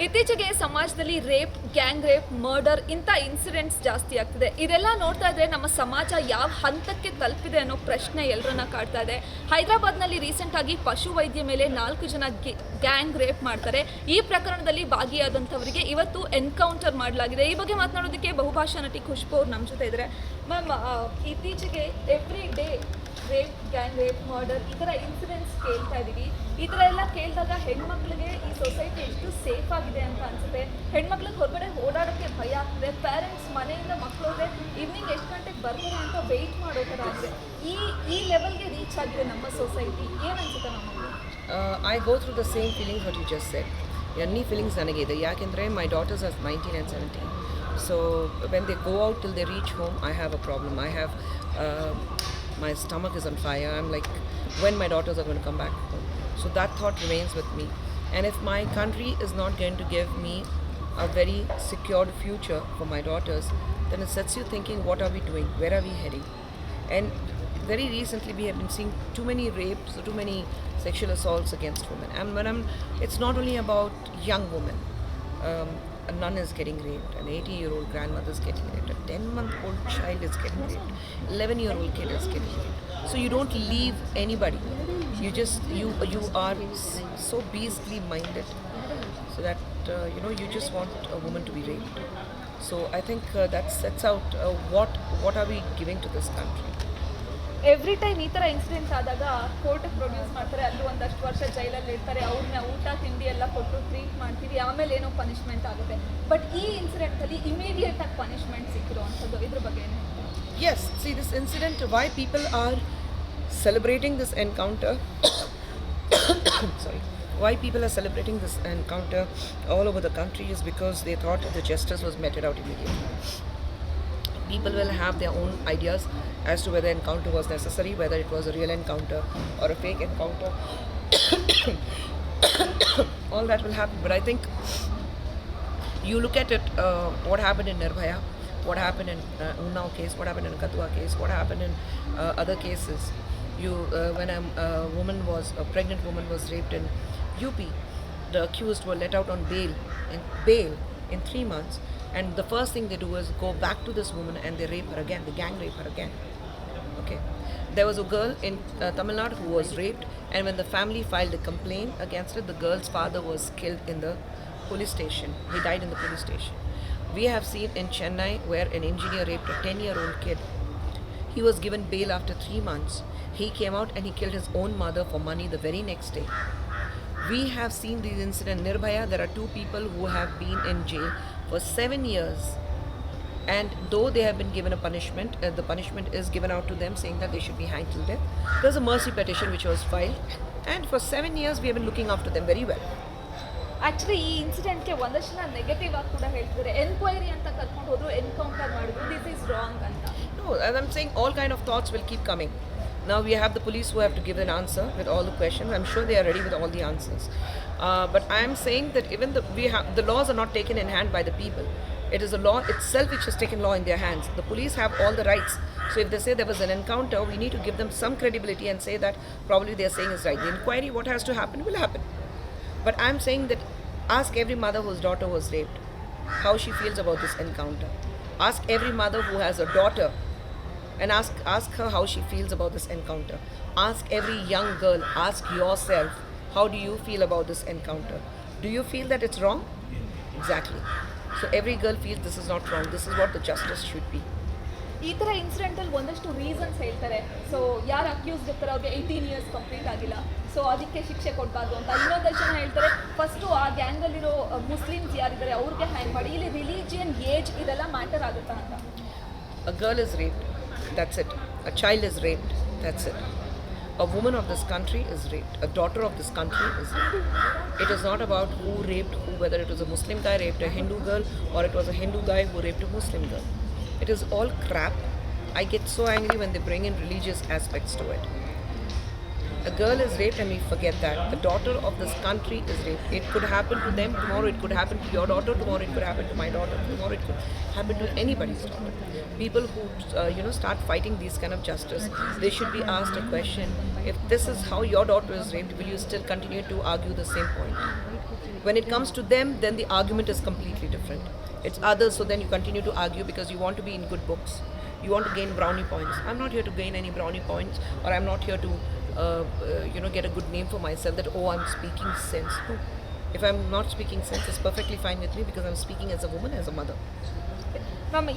ಇತ್ತೀಚೆಗೆ ಸಮಾಜದಲ್ಲಿ rape, gang rape, murder ಇಂಥ ಇನ್ಸಿಡೆಂಟ್ಸ್ ಜಾಸ್ತಿ ಆಗ್ತಿದೆ. ಇದೆಲ್ಲ ನೋಡ್ತಾ ಇದ್ರೆ ನಮ್ಮ ಸಮಾಜ ಯಾವ ಹಂತಕ್ಕೆ ತಲುಪಿದೆ ಅನ್ನೋ ಪ್ರಶ್ನೆ ಎಲ್ಲರನ್ನ ಕಾಡ್ತಾ ಇದೆ. ಹೈದರಾಬಾದ್ನಲ್ಲಿ ರೀಸೆಂಟ್ ಆಗಿ ಪಶು ವೈದ್ಯ ಮೇಲೆ 4 ಜನ ಗ್ಯಾಂಗ್ ರೇಪ್ ಮಾಡ್ತಾರೆ. ಈ ಪ್ರಕರಣದಲ್ಲಿ ಭಾಗಿಯಾದಂಥವರಿಗೆ ಇವತ್ತು ಎನ್ಕೌಂಟರ್ ಮಾಡಲಾಗಿದೆ. ಈ ಬಗ್ಗೆ ಮಾತನಾಡೋದಕ್ಕೆ ಬಹುಭಾಷಾ ನಟಿ ಖುಷ್ಬು ಅವ್ರು ನಮ್ಮ ಜೊತೆ ಇದ್ದಾರೆ. ಮ್ಯಾಮ್, ಇತ್ತೀಚೆಗೆ every day rape, gang rape, murder ಈ ಥರ ಇನ್ಸಿಡೆಂಟ್ಸ್ ಕೇಳ್ತಾ ಇದ್ದೀವಿ. ಈ ಥರ ಎಲ್ಲ ಕೇಳಿದಾಗ ಹೆಣ್ಮಕ್ಳಿಗೆ ಈ ಸೊಸೈಟಿ ಎಷ್ಟು ಸೇಫ್ ಆಗಿದೆ ಅಂತ ಅನ್ಸುತ್ತೆ. ಹೆಣ್ಮಕ್ಳಿಗೆ ಹೊರಗಡೆ ಓಡಾಡೋಕ್ಕೆ ಭಯ ಆಗ್ತದೆ. ಪೇರೆಂಟ್ಸ್ ಮನೆಯಿಂದ ಮಕ್ಕಳೋದ್ರೆ ಈವ್ನಿಂಗ್ ಎಷ್ಟು ಗಂಟೆಗೆ ಬರ್ತಾರೆ ಅಂತ ವೆಯ್ಟ್ ಮಾಡೋ ಥರ ಆಗಿದೆ. ಈ ಲೆವೆಲ್ಗೆ ರೀಚ್ ಆಗಿದೆ ನಮ್ಮ ಸೊಸೈಟಿ. ಏನು ಅನ್ಸುತ್ತೆ ನಮಗೆ? I go through the same feelings what you just said. Any feelings ನನಗೆ ಇದೆ. ಯಾಕೆಂದರೆ my daughters are 19 and 17. So when they go out till they reach home, I have a problem. I have my stomach is on fire. I'm like, when my daughters are going to come back home. So that thought remains with me. And if my country is not going to give me a very secured future for my daughters, then it sets you thinking, what are we doing? Where are we heading? And very recently we have been seeing too many rapes, too many sexual assaults against women. And it's not only about young women. A nun is getting raped, an 80-year-old grandmother is getting raped, a 10-month-old child is getting raped, 11-year-old kid is getting raped. So you don't leave anybody. You are so beastly minded, so that you just want a woman to be raped. So I think that sets out what are we giving to this country. Every time ಈ ಥರ incidents ಆದಾಗ ಕೋರ್ಟಿಗೆ produce ಮಾಡ್ತಾರೆ, ಅಲ್ಲೂ ಒಂದಷ್ಟು ವರ್ಷ ಜೈಲಲ್ಲಿ ಇರ್ತಾರೆ. ಅವ್ರನ್ನ ಊಟ ತಿಂಡಿ ಎಲ್ಲ ಕೊಟ್ಟು ಟ್ರೀಟ್ ಮಾಡ್ತೀವಿ, ಆಮೇಲೆ ಏನೋ ಪನಿಷ್ಮೆಂಟ್ ಆಗುತ್ತೆ. ಬಟ್ ಈ ಇನ್ಸಿಡೆಂಟಲ್ಲಿ ಇಮಿಡಿಯೇಟ್ ಆಗಿ ಪನಿಷ್ಮೆಂಟ್ ಸಿಕ್ಕಿರೋ ಅಂಥದ್ದು, ಇದ್ರ ಬಗ್ಗೆ ಏನು? Yes, see this incident, why people are celebrating this encounter sorry, why people are celebrating this encounter all over the country is because they thought the justice was meted out immediately. People will have their own ideas as to whether encounter was necessary, whether it was a real encounter or a fake encounter. All that will happen. But I think you look at it, what happened in Nirbhaya, what happened in Unnao case, what happened in Kathua case, what happened in other cases. When a pregnant woman was raped in UP, the accused were let out on bail in 3 months. And the first thing they do is go back to this woman and they rape her again, they gang rape her again. Okay. There was a girl in Tamil Nadu who was raped, and when the family filed a complaint against it, the girl's father was killed in the police station. He died in the police station. We have seen in Chennai where an engineer raped a 10-year-old kid. He was given bail after 3 months. He came out and he killed his own mother for money the very next day. We have seen these incidents. In Nirbhaya, there are 2 people who have been in jail for 7 years, and though they have been given a punishment, the punishment is given out to them saying that they should be hanged till death. There's a mercy petition which was filed, and for 7 years we have been looking after them very well. Actually ಈ ಇನ್ಸಿಡೆಂಟ್ಗೆ ಒಂದಷ್ಟು ಜನ negative ಆಗಿ ಕೂಡ ಹೇಳ್ತಿದ್ದಾರೆ. Enquiry ಅಂತ ಕರ್ಕೊಂಡು ಹೋದ್ರು, encounter ಮಾಡಿದ್ರು, ದಿಸ್ ಈಸ್ ರಾಂಗ್ ಅಂತ. No, as I'm saying, all kind of thoughts will keep coming. Now we have the police who have to give an answer with all the questions. I'm sure they are ready with all the answers. But I am saying that even the laws are not taken in hand by the people. It is the law itself which has taken law in their hands. The police have all the rights. So if they say there was an encounter, we need to give them some credibility and say that probably they are saying is right. The inquiry, what has to happen, will happen. But I'm saying that ask every mother whose daughter was raped how she feels about this encounter. Ask every mother who has a daughter and ask her how she feels about this encounter. Ask every young girl, ask yourself, how do you feel about this encounter? Do you feel that it's wrong? Exactly. So every girl feels this is not wrong. This is what the justice should be. ಈ ಥರ ಇನ್ಸಿಡೆಂಟಲ್ಲಿ ಒಂದಷ್ಟು reasons ಹೇಳ್ತಾರೆ. So ಯಾರು accused ಇರ್ತಾರೆ ಅವ್ರಿಗೆ 18 years complete ಆಗಿಲ್ಲ, so ಅದಕ್ಕೆ ಶಿಕ್ಷೆ ಕೊಡಬಾರ್ದು ಅಂತ. ಇನ್ನೊಂದಷ್ಟು ಜನ ಹೇಳ್ತಾರೆ ಫಸ್ಟು ಆ ಗ್ಯಾಂಗಲ್ಲಿರೋ ಮುಸ್ಲಿಮ್ಸ್ ಯಾರಿದ್ದಾರೆ ಅವ್ರಿಗೆ ಹ್ಯಾಂಗ್ ಮಾಡಿ. ಇಲ್ಲಿ ರಿಲಿಜಿಯನ್, ಏಜ್ ಇದೆಲ್ಲ ಮ್ಯಾಟರ್ ಆಗುತ್ತಾ ಅಂತ. A girl is raped, that's it. A child is raped, that's it. A woman of this country is raped. A daughter of this country is raped. It is not about who raped who, whether it was a Muslim guy raped a Hindu girl or it was a Hindu guy who raped a Muslim girl. It is all crap. I get so angry when they bring in religious aspects to it. A girl is raped and we forget that. The daughter of this country is raped. It could happen to them tomorrow, it could happen to your daughter tomorrow, it could happen to my daughter tomorrow, it could happen to anybody's daughter. People who start fighting these kind of justice, they should be asked a question. If this is how your daughter is raped, will you still continue to argue the same point? When it comes to them, then the argument is completely different. It's others, so then you continue to argue because you want to be in good books. You want to gain brownie points. I'm not here to gain any brownie points, or I'm not here to, get a good name for myself that, oh, I'm speaking sense. No. If I'm not speaking sense, it's perfectly fine with me because I'm speaking as a woman, as a mother. Ma'am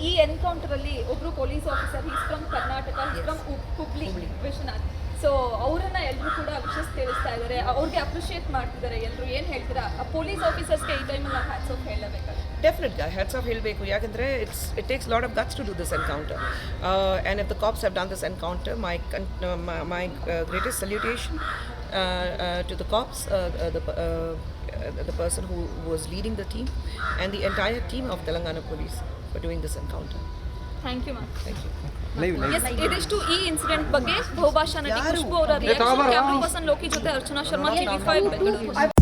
ಈ ಎನ್ಕೌಂಟರಲ್ಲಿ ಒಬ್ಬರು police officer is from Karnataka, is from Hubli Vishwanath. So ಅವರನ್ನ ಎಲ್ಲರೂ ಕೂಡ wishes ತಿಳಿಸ್ತಾ ಇದ್ದಾರೆ, ಅವ್ರಿಗೆ appreciate ಮಾಡ್ತಿದ್ದಾರೆ ಎಲ್ಲರೂ. ಏನು ಹೇಳ್ತೀರಾ ಪೊಲೀಸ್ ಆಫೀಸರ್ಸ್ಗೆ ಈ ಟೈಮಲ್ಲಿ ನಾವು ಹ್ಯಾಟ್ಸ್ ಆಫ್ ಹೇಳಬೇಕಾದ್ರೆ? Definitely, hats off ಹೇಳಬೇಕು. ಯಾಕಂದರೆ it takes a lot of guts to do this encounter. And if the cops have done this encounter, my greatest salutation to the cops, the person who was leading the team, and the entire team of Telangana Police for doing this encounter. Thank you ma'am. Thank you. Yes, ಇದಿಷ್ಟು ಈ incident ಬಗ್ಗೆ ಬಹುಭಾಷಾ ನಟಿ ಖುಷ್ಬು ಅವರ reaction. Camera person Loki ಜೊತೆ Archana Sharma, TV5 Bengaluru.